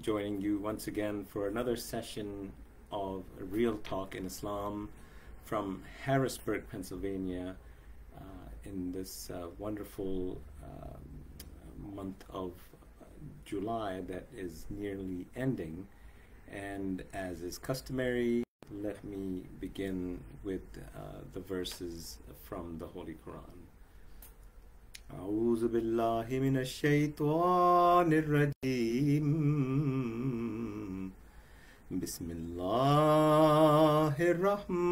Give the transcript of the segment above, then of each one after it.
Joining you once again for another session of Real Talk in Islam from Harrisburg, Pennsylvania, in this wonderful month of July that is nearly ending. And as is customary, let me begin with the verses from the Holy Quran. أعوذ بالله من الشيطان الرجيم بسم الله الرحمن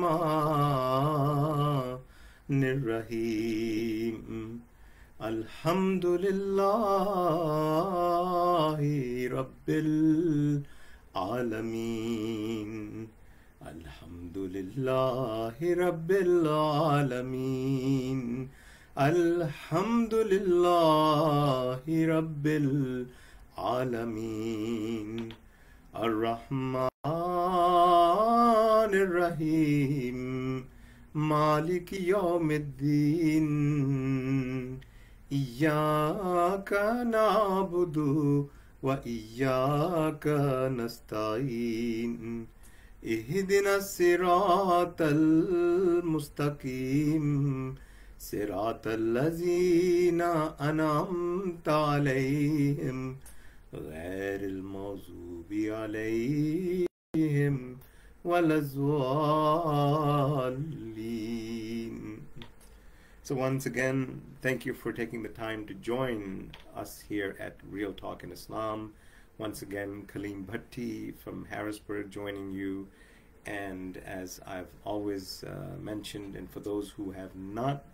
الرحيم الحمد لله رب العالمين الحمد لله رب العالمين الحمد لله رب العالمين الرحمن الرحيم مالك يوم الدين إياك نعبد وإياك نستعين اهدنا الصراط المستقيم صراط الذين أنعمت عليهم غير المغضوب عليهم ولا الضالين. So once again, thank you for taking the time to join us here at Real Talk in Islam. Once again, Kaleem Bhatti from Harrisburg joining you. And as I've always mentioned, and for those who have not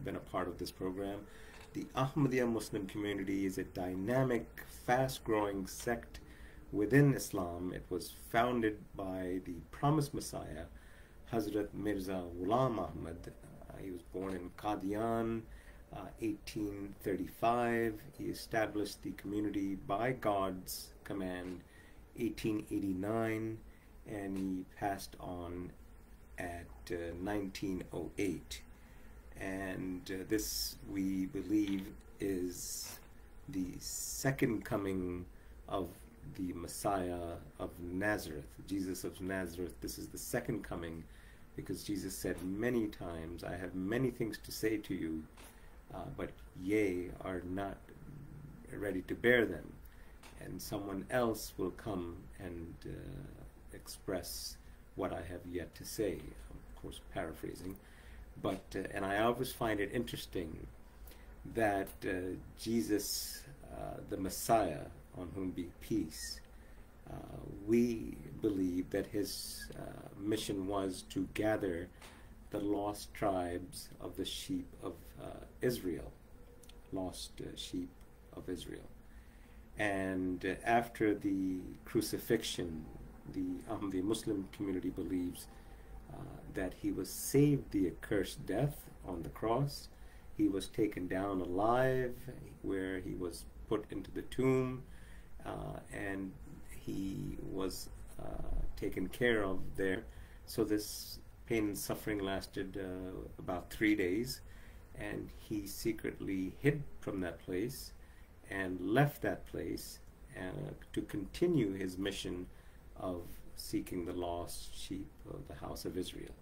been a part of this program, the Ahmadiyya Muslim Community is a dynamic, fast-growing sect within Islam. It was founded by the promised Messiah, Hazrat Mirza Ghulam Ahmad. He was born in Qadian, 1835. He established the community by God's command, 1889, and he passed on at 1908. And this, we believe, is the second coming of the Messiah of Nazareth, Jesus of Nazareth. This is the second coming, because Jesus said many times, I have many things to say to you, but ye are not ready to bear them. And someone else will come and express what I have yet to say, of course paraphrasing. But, and I always find it interesting that Jesus, the Messiah, on whom be peace, we believe that his mission was to gather the lost tribes of the sheep of Israel, lost sheep of Israel. And after the crucifixion, the Ahmadiyya Muslim community believes that he was saved the accursed death on the cross. He was taken down alive, where he was put into the tomb, and he was taken care of there. So this pain and suffering lasted about 3 days, and he secretly hid from that place and left that place to continue his mission of seeking the lost sheep of the house of Israel.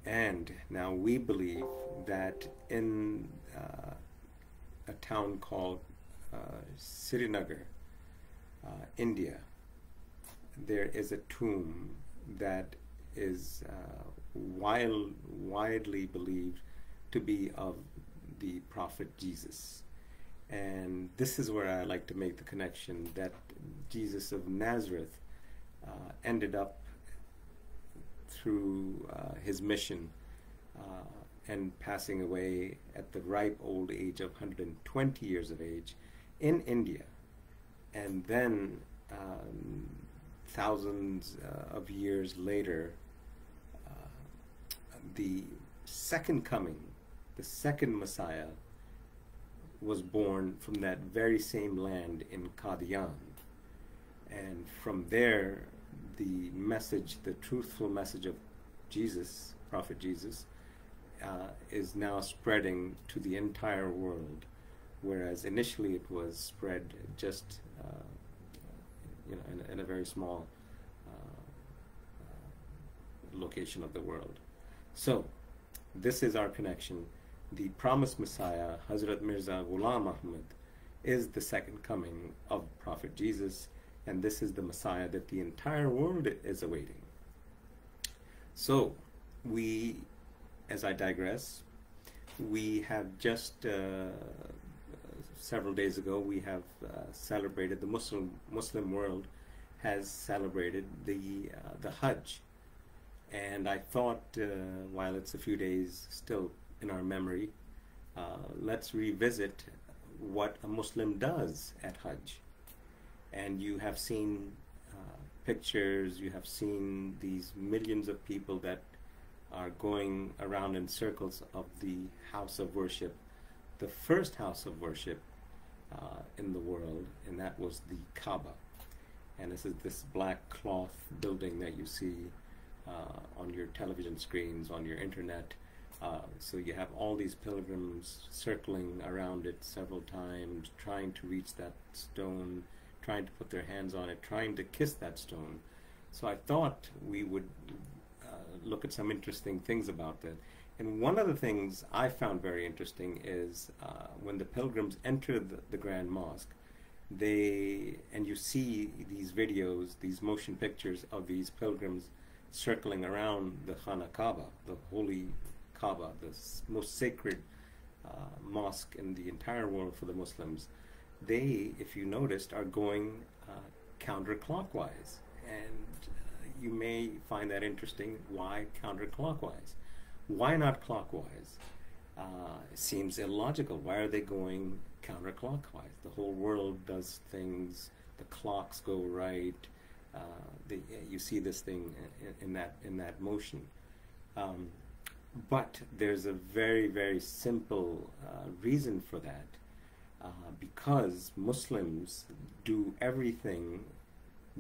And now we believe that in a town called Srinagar, India, there is a tomb that is widely believed to be of the prophet Jesus. And this is where I like to make the connection that Jesus of Nazareth ended up through his mission and passing away at the ripe old age of 120 years of age in India. And then thousands of years later, the second coming, the second Messiah, was born from that very same land in Qadian. And from there, the message, the truthful message of Jesus, Prophet Jesus, is now spreading to the entire world whereas initially it was spread just in a very small location of the world. So this is our connection. The promised Messiah, Hazrat Mirza Ghulam Ahmad, is the second coming of Prophet Jesus, and this is the Messiah that the entire world is awaiting. So we, as I digress, we have just several days ago we have celebrated, the Muslim world has celebrated the Hajj, and I thought while it's a few days still in our memory, let's revisit what a Muslim does at Hajj. And you have seen pictures, you have seen these millions of people that are going around in circles of the house of worship, the first house of worship in the world, and that was the Kaaba. And this is this black cloth building that you see on your television screens, on your internet. So you have all these pilgrims circling around it several times, trying to reach that stone, trying to put their hands on it, trying to kiss that stone. So I thought we would look at some interesting things about that. And one of the things I found very interesting is when the pilgrims enter the Grand Mosque, and you see these videos, these motion pictures of these pilgrims circling around the Khana Kaaba, the holy Kaaba, the most sacred mosque in the entire world for the Muslims. They, if you noticed, are going counterclockwise, and you may find that interesting. Why counterclockwise? Why not clockwise? It seems illogical. Why are they going counterclockwise? The whole world does things. The clocks go right. You see this thing in that motion. But there's a very, very simple reason for that. Because Muslims do everything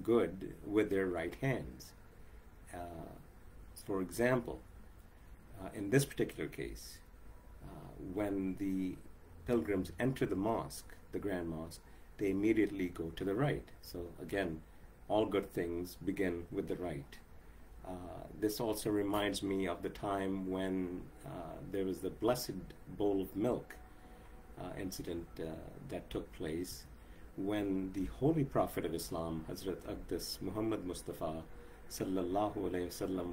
good with their right hands. For example, in this particular case, when the pilgrims enter the mosque, the Grand Mosque, they immediately go to the right. So again, all good things begin with the right. This also reminds me of the time when there was the blessed bowl of milk incident that took place, when the Holy Prophet of Islam, Hazrat Aqdas Muhammad Mustafa sallallahu alayhi wasallam,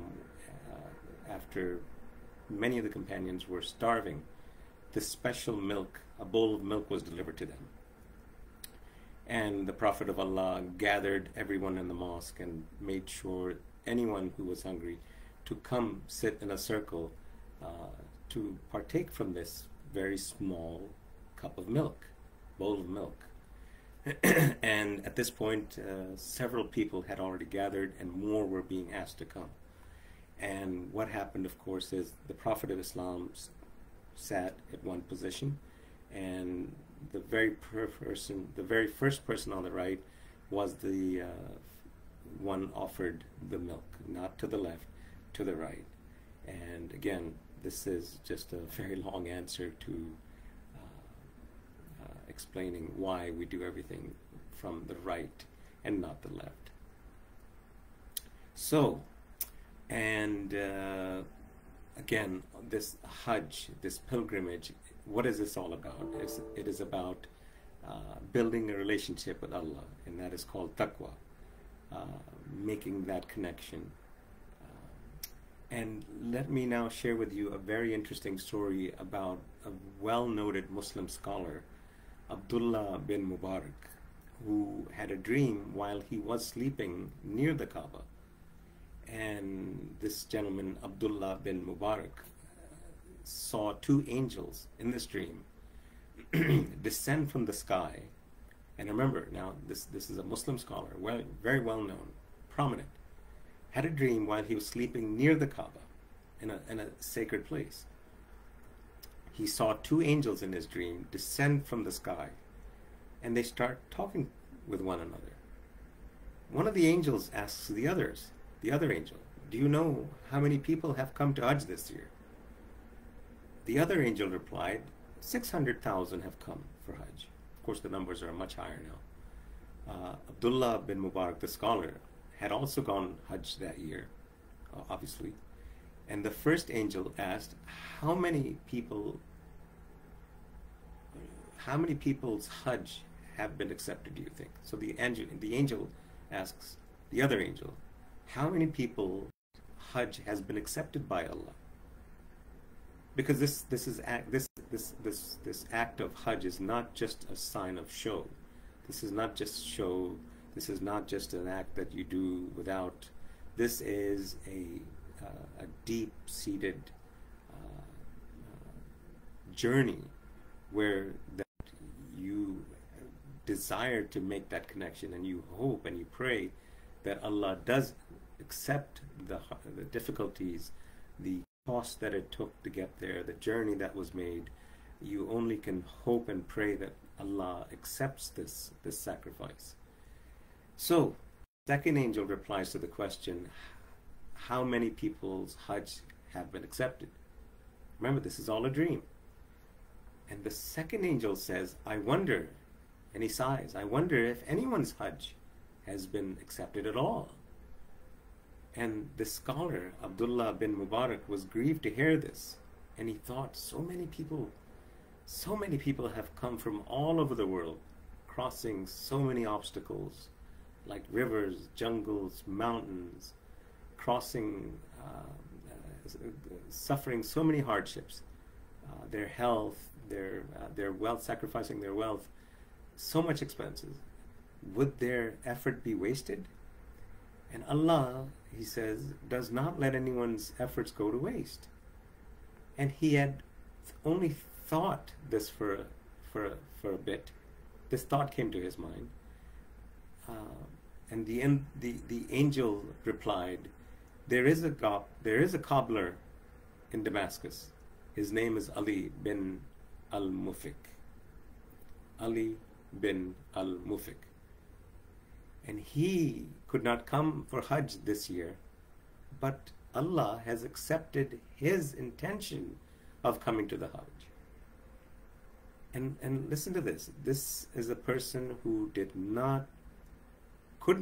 after many of the companions were starving, this special milk, a bowl of milk, was delivered to them. And the Prophet of Allah gathered everyone in the mosque and made sure anyone who was hungry to come sit in a circle to partake from this very small cup of milk, bowl of milk. And at this point, several people had already gathered and more were being asked to come. And what happened, of course, is the Prophet of Islam sat at one position, and the very first person on the right was the one offered the milk, not to the left, to the right. And again, this is just a very long answer to explaining why we do everything from the right and not the left. So, and again, this Hajj, this pilgrimage, what is this all about? It is about building a relationship with Allah, and that is called taqwa, making that connection. And let me now share with you a very interesting story about a well-noted Muslim scholar, Abdullah bin Mubarak, who had a dream while he was sleeping near the Kaaba. And this gentleman, Abdullah bin Mubarak, saw two angels in this dream descend from the sky. And remember, now this is a Muslim scholar, very well known, prominent, had a dream while he was sleeping near the Kaaba in a sacred place. He saw two angels in his dream descend from the sky, and they start talking with one another. One of the angels asks the other angel, "Do you know how many people have come to Hajj this year?" The other angel replied, 600,000 have come for Hajj. Of course, the numbers are much higher now. Abdullah bin Mubarak, the scholar, had also gone Hajj that year, obviously. And the first angel asked, how many people's Hajj have been accepted, do you think? So the angel asks the other angel, how many people Hajj has been accepted by Allah? Because this act of Hajj is not just a sign of show. This is not just show. This is not just an act that you do without. This is a deep-seated journey where that you desire to make that connection, and you hope and you pray that Allah does accept the difficulties, the cost that it took to get there, the journey that was made. You only can hope and pray that Allah accepts this sacrifice. So, second angel replies to the question, how many people's Hajj have been accepted? Remember, this is all a dream. And the second angel says, I wonder, and he sighs, I wonder if anyone's Hajj has been accepted at all. And the scholar, Abdullah bin Mubarak, was grieved to hear this. And he thought, so many people have come from all over the world, crossing so many obstacles, like rivers, jungles, mountains, crossing, suffering so many hardships, their health, their wealth, sacrificing their wealth, so much expenses. Would their effort be wasted? And Allah, he says, does not let anyone's efforts go to waste. And he had only thought this for a bit. This thought came to his mind. And the angel replied, there is a cobbler in Damascus. His name is Ali bin al-Mufik. Ali bin al-Mufik. And he could not come for Hajj this year, but Allah has accepted his intention of coming to the Hajj. And listen to this. This is a person who could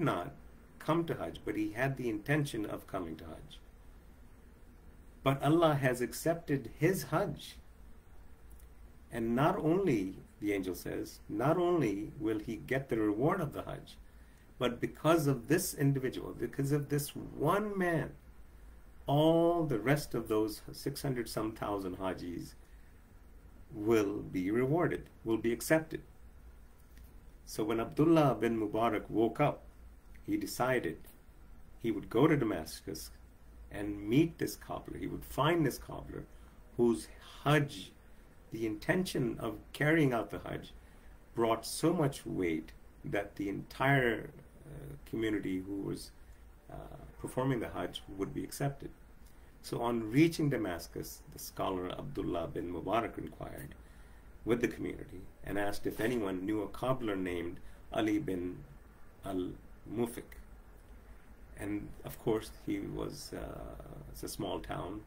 not come to Hajj, but he had the intention of coming to Hajj. But Allah has accepted his Hajj. And not only, the angel says, not only will he get the reward of the Hajj, but because of this individual, because of this one man, all the rest of those 600-some thousand Hajis will be rewarded, will be accepted. So when Abdullah bin Mubarak woke up, he decided he would go to Damascus and meet this cobbler. He would find this cobbler whose Hajj, the intention of carrying out the Hajj, brought so much weight that the entire community who was performing the Hajj would be accepted. So on reaching Damascus, the scholar Abdullah bin Mubarak inquired with the community and asked if anyone knew a cobbler named Ali bin al-Mufik. And of course, it's a small town,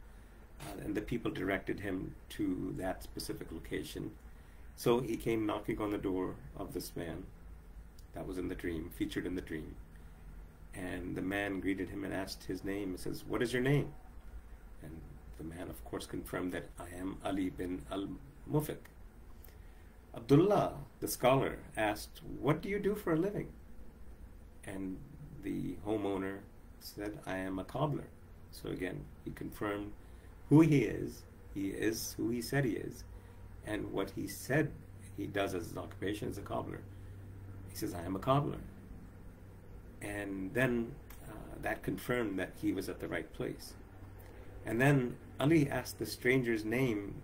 and the people directed him to that specific location. So he came knocking on the door of this man that was in the dream, featured in the dream. And the man greeted him and asked his name. He says, what is your name? And the man, of course, confirmed that I am Ali bin al-Mufik. Abdullah, the scholar, asked, what do you do for a living? And the homeowner said, I am a cobbler. So again, he confirmed who he is who he said he is, and what he said he does as his occupation as a cobbler. He says, I am a cobbler. And then that confirmed that he was at the right place. And then Ali asked the stranger's name,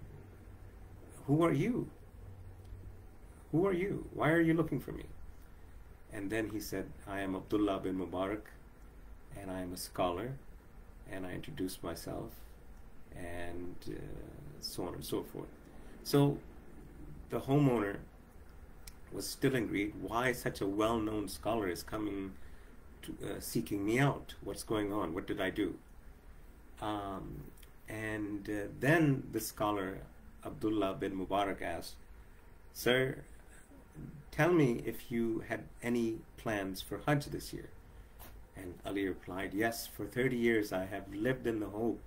who are you? Who are you? Why are you looking for me? And then he said, I am Abdullah bin Mubarak, and I am a scholar, and I introduced myself, and so on and so forth. So the homeowner was still in greed. Why such a well-known scholar is coming to, seeking me out? What's going on? What did I do? Then the scholar Abdullah bin Mubarak asked, "Sir, tell me if you had any plans for Hajj this year." And Ali replied, "Yes, for 30 years I have lived in the hope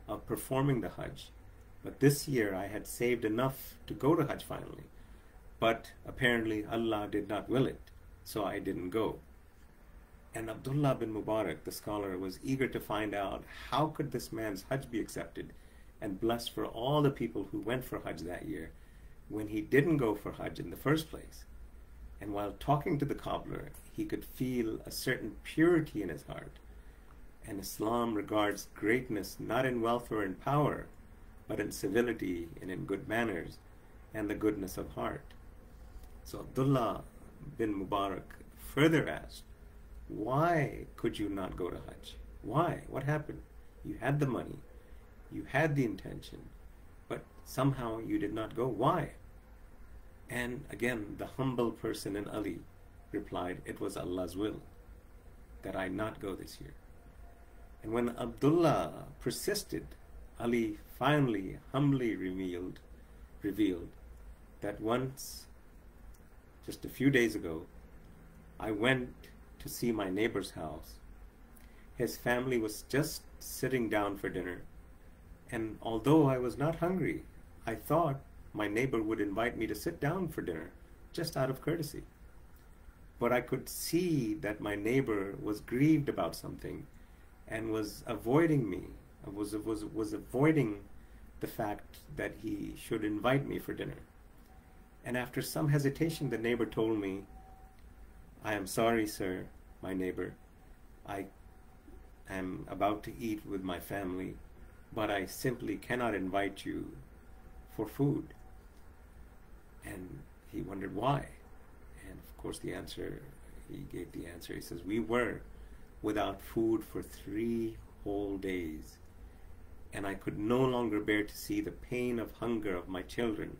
of performing the Hajj. But this year I had saved enough to go to Hajj finally. But apparently Allah did not will it, so I didn't go." And Abdullah bin Mubarak, the scholar, was eager to find out how could this man's Hajj be accepted and blessed for all the people who went for Hajj that year when he didn't go for Hajj in the first place. And while talking to the cobbler, he could feel a certain purity in his heart. And Islam regards greatness not in wealth or in power, but in civility and in good manners and the goodness of heart. So Abdullah bin Mubarak further asked, "Why could you not go to Hajj? Why? What happened? You had the money, you had the intention, but somehow you did not go. Why?" And again, the humble person in Ali replied, "It was Allah's will that I not go this year." And when Abdullah persisted, Ali finally humbly revealed that once, just a few days ago, I went to see my neighbor's house. His family was just sitting down for dinner, and although I was not hungry, I thought my neighbor would invite me to sit down for dinner, just out of courtesy. But I could see that my neighbor was grieved about something and was avoiding me, was avoiding the fact that he should invite me for dinner. And after some hesitation, the neighbor told me, "I am sorry, sir, my neighbor. I am about to eat with my family, but I simply cannot invite you for food." And he wondered why. And of course he gave the answer. He says, "We were without food for 3 whole days, and I could no longer bear to see the pain of hunger of my children,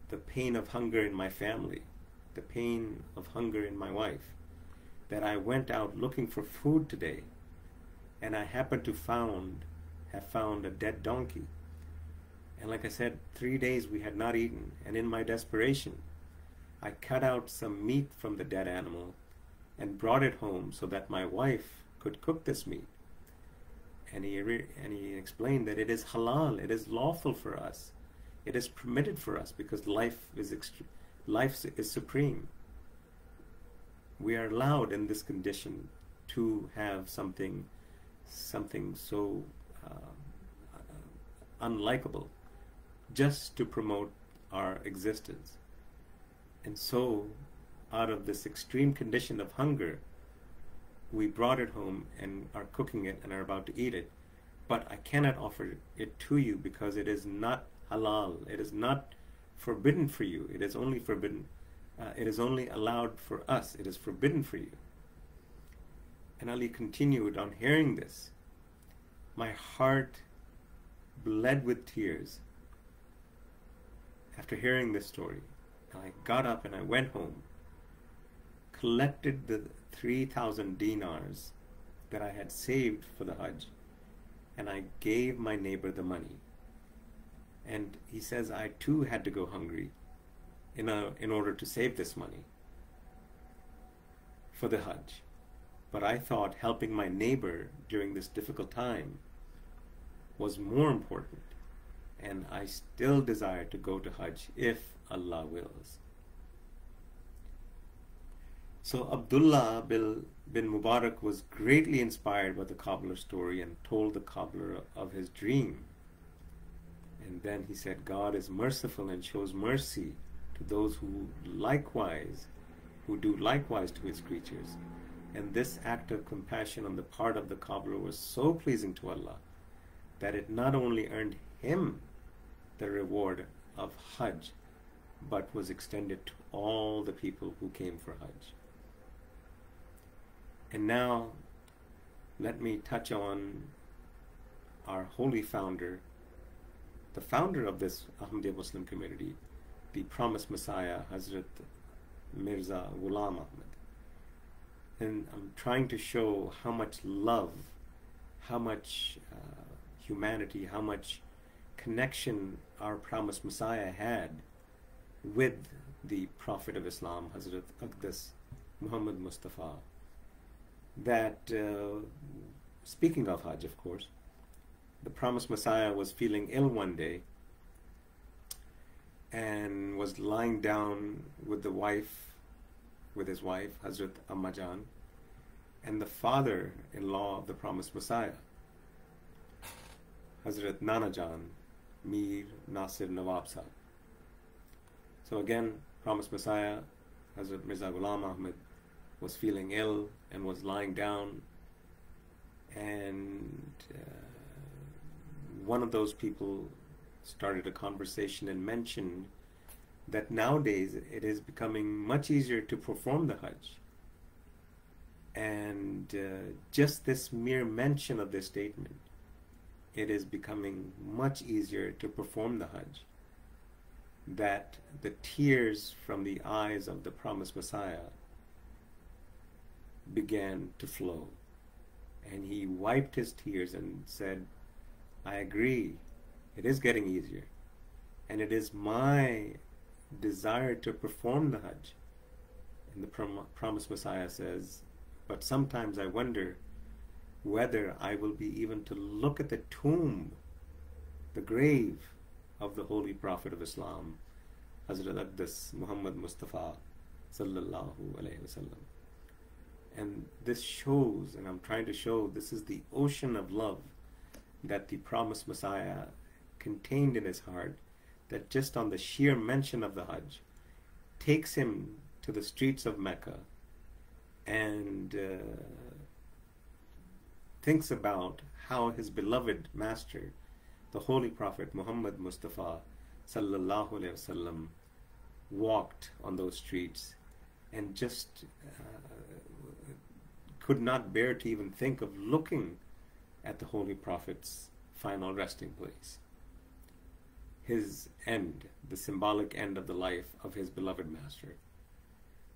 the pain of hunger in my family, the pain of hunger in my wife, that I went out looking for food today, and I happened to have found a dead donkey. And like I said, 3 days we had not eaten, and in my desperation, I cut out some meat from the dead animal and brought it home so that my wife could cook this meat." And he explained that it is halal, it is lawful for us, it is permitted for us because life is supreme. We are allowed in this condition to have something so unlikable, just to promote our existence. And so, out of this extreme condition of hunger, we brought it home and are cooking it and are about to eat it. But I cannot offer it to you because it is not halal. It is not forbidden for you. It is only forbidden. It is only allowed for us. It is forbidden for you. And Ali continued, "On hearing this, my heart bled with tears. After hearing this story, I got up and I went home, collected the 3,000 dinars that I had saved for the Hajj, and I gave my neighbor the money." And he says, "I too had to go hungry in order to save this money for the Hajj. But I thought helping my neighbor during this difficult time was more important, and I still desire to go to Hajj if Allah wills." So Abdullah bin Mubarak was greatly inspired by the cobbler's story and told the cobbler of his dream. And then he said, "God is merciful and shows mercy to those who do likewise to his creatures." And this act of compassion on the part of the cobbler was so pleasing to Allah that it not only earned him the reward of Hajj, but was extended to all the people who came for Hajj. And now, let me touch on our holy founder, the founder of this Ahmadiyya Muslim community, the promised Messiah, Hazrat Mirza Ghulam Ahmad. And I'm trying to show how much love, how much humanity, how much connection our promised Messiah had with the Prophet of Islam, Hazrat Aqdas Muhammad Mustafa, that speaking of Hajj, of course, the promised Messiah was feeling ill one day and was lying down with his wife, Hazrat Ammajan, and the father-in-law of the promised Messiah, Hazrat Nanajan, Mir Nasir Nawab Sahib. So again, promised Messiah, Hazrat Mirza Ghulam Ahmad, was feeling ill and was lying down, and one of those people started a conversation and mentioned that nowadays it is becoming much easier to perform the Hajj. And just this mere mention of this statement, it is becoming much easier to perform the Hajj, that the tears from the eyes of the promised Messiah began to flow. And he wiped his tears and said, I agree, it is getting easier. And it is my desire to perform the Hajj. And the promised Messiah says, but sometimes I wonder whether I will be even to look at the tomb, the grave of the Holy Prophet of Islam, Hazrat Aqdas Muhammad Mustafa sallallahu alayhi wasallam. And this shows, and I'm trying to show, this is the ocean of love that the promised Messiah contained in his heart, that just on the sheer mention of the Hajj takes him to the streets of Mecca and thinks about how his beloved master, the Holy Prophet Muhammad Mustafa sallallahu alaihi wasallam, walked on those streets, and just could not bear to even think of looking at the Holy Prophet's final resting place, his end, the symbolic end of the life of his beloved master.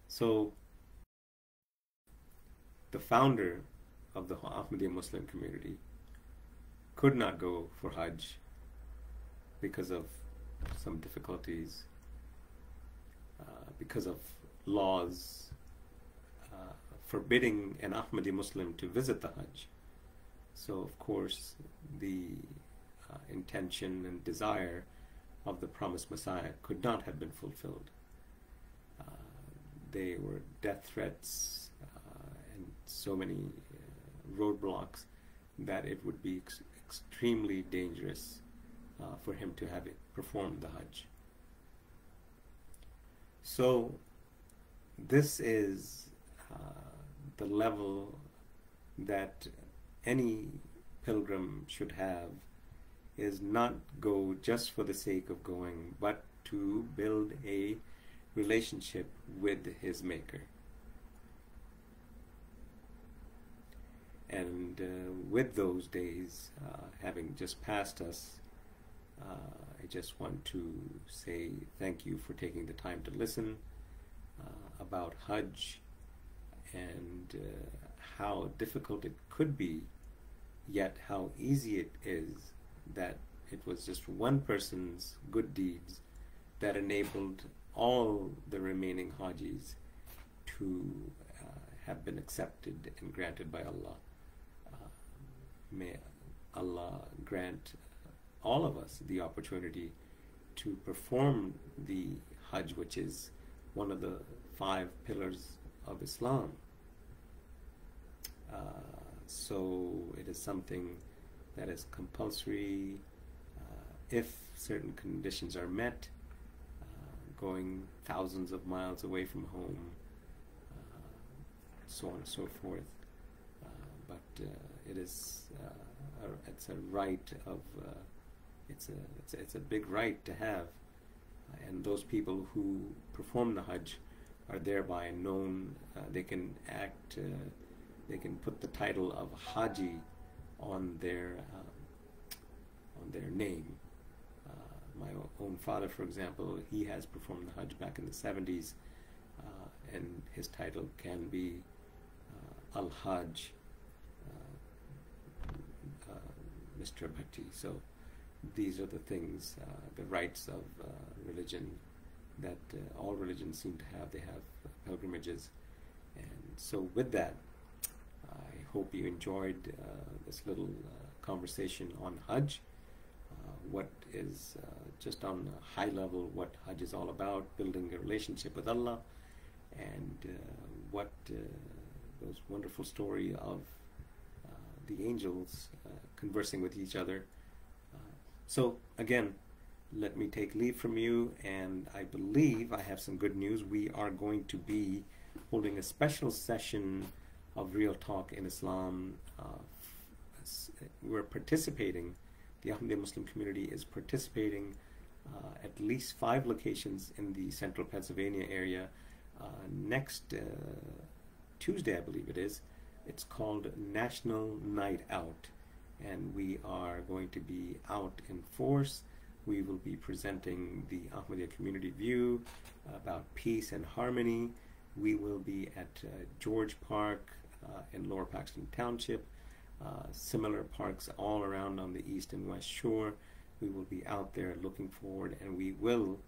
So the founder of the Ahmadiyya Muslim Community could not go for Hajj because of some difficulties, because of laws forbidding an Ahmadiyya Muslim to visit the Hajj. So of course the intention and desire of the promised Messiah could not have been fulfilled. They were death threats and so many roadblocks that it would be extremely dangerous for him to have it performed the Hajj. So this is the level that any pilgrim should have, is not go just for the sake of going, but to build a relationship with his Maker. And with those days having just passed us, I just want to say thank you for taking the time to listen about Hajj and how difficult it could be, yet how easy it is, that it was just one person's good deeds that enabled all the remaining Hajis to have been accepted and granted by Allah. May Allah grant all of us the opportunity to perform the Hajj, which is one of the 5 pillars of Islam. So it is something that is compulsory if certain conditions are met, going thousands of miles away from home, so on and so forth. But it is it's a right of it's a big right to have, and those people who perform the Hajj are thereby known. They can act. They can put the title of Haji on their name. My own father, for example, he has performed the Hajj back in the 70s, and his title can be Al-Hajj Mr. Bhatti. So these are the things, the rights of religion that all religions seem to have. They have pilgrimages. And so with that, I hope you enjoyed this little conversation on Hajj. What is just on a high level, what Hajj is all about, building a relationship with Allah, and what those wonderful story of the angels conversing with each other. So again, let me take leave from you, and I believe I have some good news. We are going to be holding a special session of Real Talk in Islam. We're participating, the Ahmadiyya Muslim Community is participating at least 5 locations in the central Pennsylvania area. Next Tuesday, I believe it is, it's called National Night Out, and we are going to be out in force. We will be presenting the Ahmadiyya community view about peace and harmony. We will be at George Park in Lower Paxton Township, similar parks all around on the east and west shore. We will be out there looking forward, and we will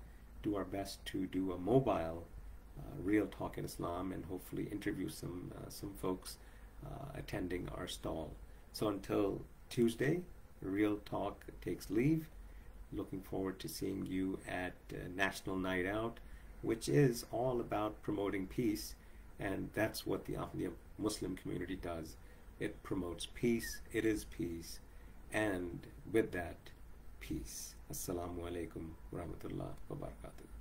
do our best to do a mobile Real Talk in Islam and hopefully interview some folks attending our stall. So until Tuesday, Real Talk takes leave. Looking forward to seeing you at National Night Out, which is all about promoting peace, and that's what the Ahmadiyya Muslim community does. It promotes peace, it is peace, and with that, peace. Assalamu alaikum wa rahmatullah wa barakatuh.